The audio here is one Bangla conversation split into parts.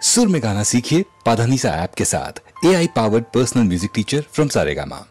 सुर में गाना सीखिए पाधानीसा ऐप के साथ। AI powered personal music teacher from Saregama.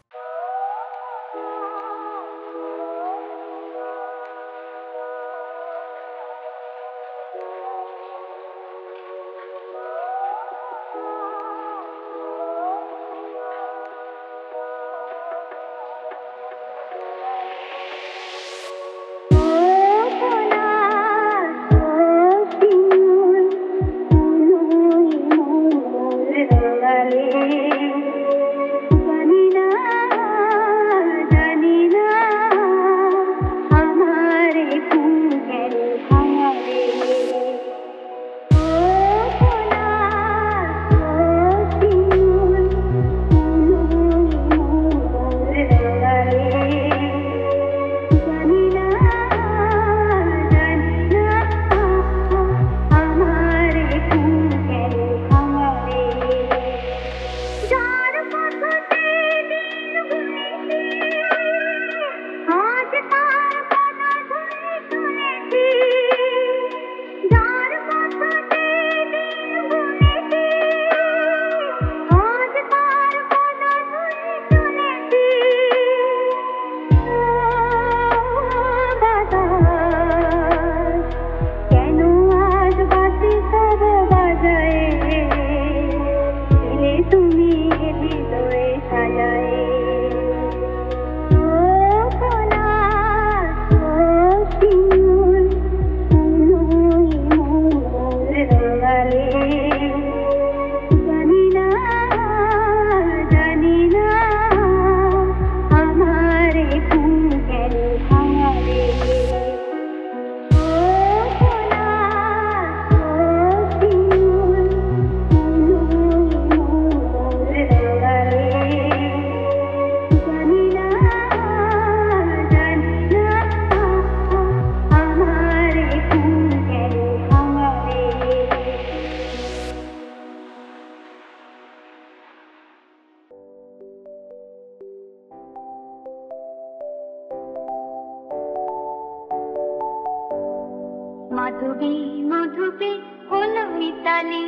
মাধবী মধুপে হলো মিতালি,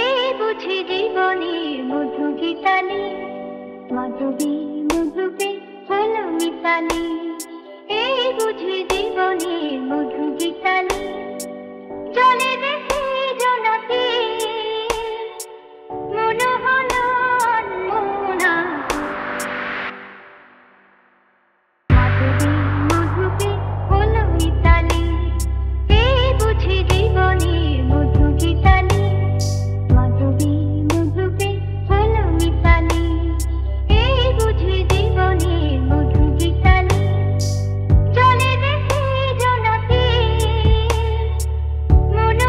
এই বুঝি জীবনের মধু গীতালি। মাধবী মধুপে হলো মিতালি, এই বুঝি জীবনের মধু গীতালি। চলে দেখি জনতি মন হলো অনমনা। মাধবী মধুপে হলো মিতালি, বুঝি জীবনের মধু গীতালি। মাধবী মধুপে হলো মিতালি, এই বুঝি জীবনের মধু গীতালি। চলে দেখি জনতি মন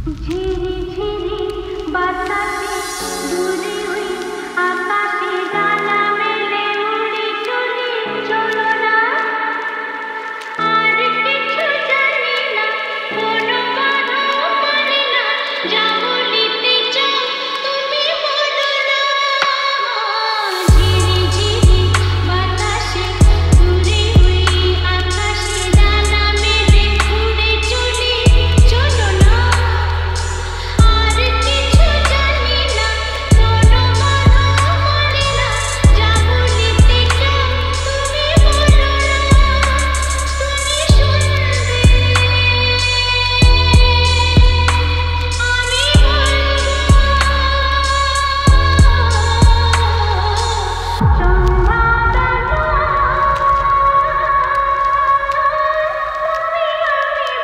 ঝিরি ঝিরি বাতাসে দূরে ওই আকাশে ডানা মেলে উড়ে চলে চলো না আর কিছু জানি না কোনো বাধা মানে না যা বলিতে চাও তুমি বলো না ঝিরি ঝিরি বাতাসে দূরে ওই আকাশে ডানা মেলে উড়ে চলে চলো না আর কিছু জানি না কোনো বাধা মানে না যা বলিতে চাও তুমি বলো না তুমি শুনবে আমি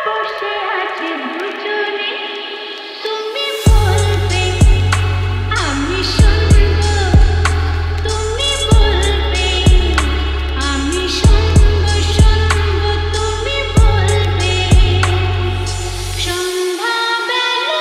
বসে আছি দুজনে তুমি বলবে আমি শুনব তুমি বলবে আমি শুনব শুনব তুমি বলবে সন্ধ্যাবেলা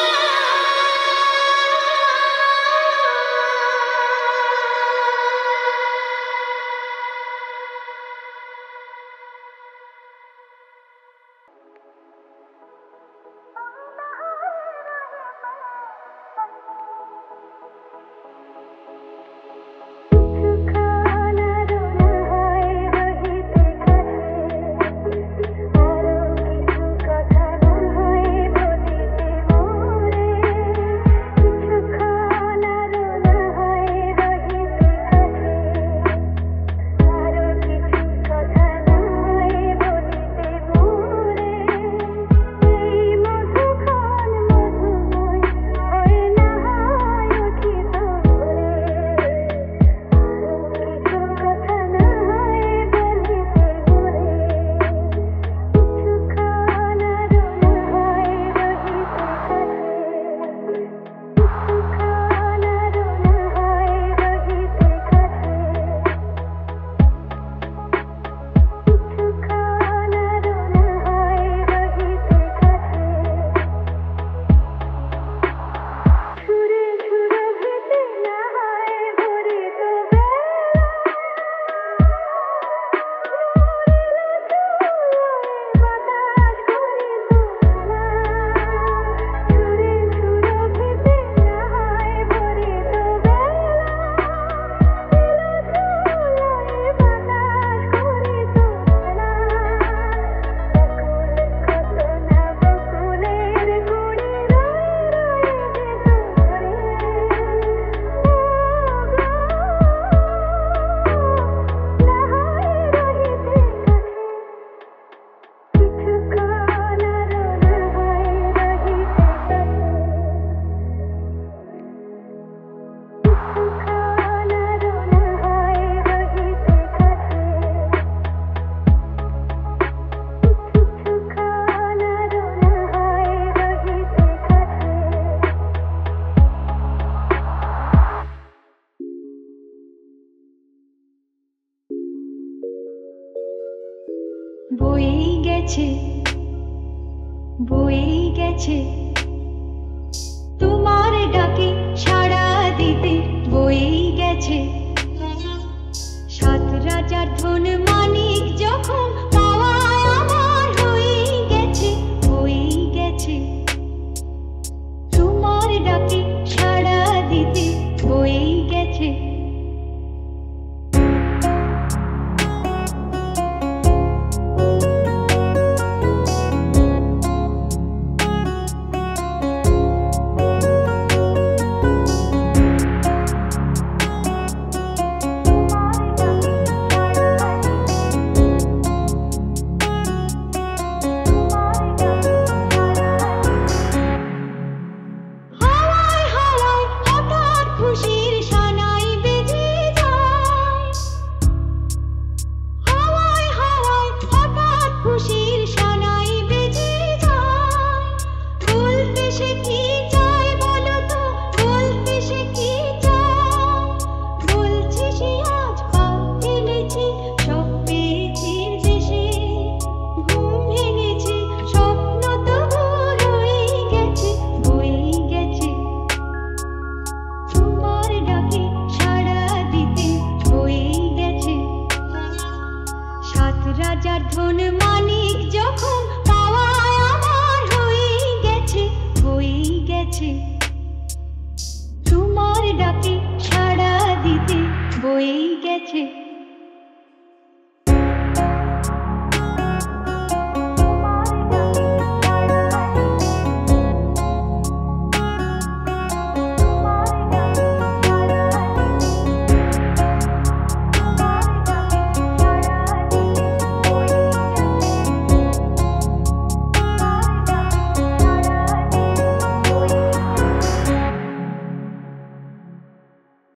বয়ে গেছে বয়ে গেছে তোমার ডাকে সাড়া দিতে বয়ে গেছে সাত রাজার ধন মানিক যখন পাওয়ায় আমার হয়ে গেছে হয়ে গেছে তোমার ডাকে সাড়া দিতে বয়ে গেছে বইছে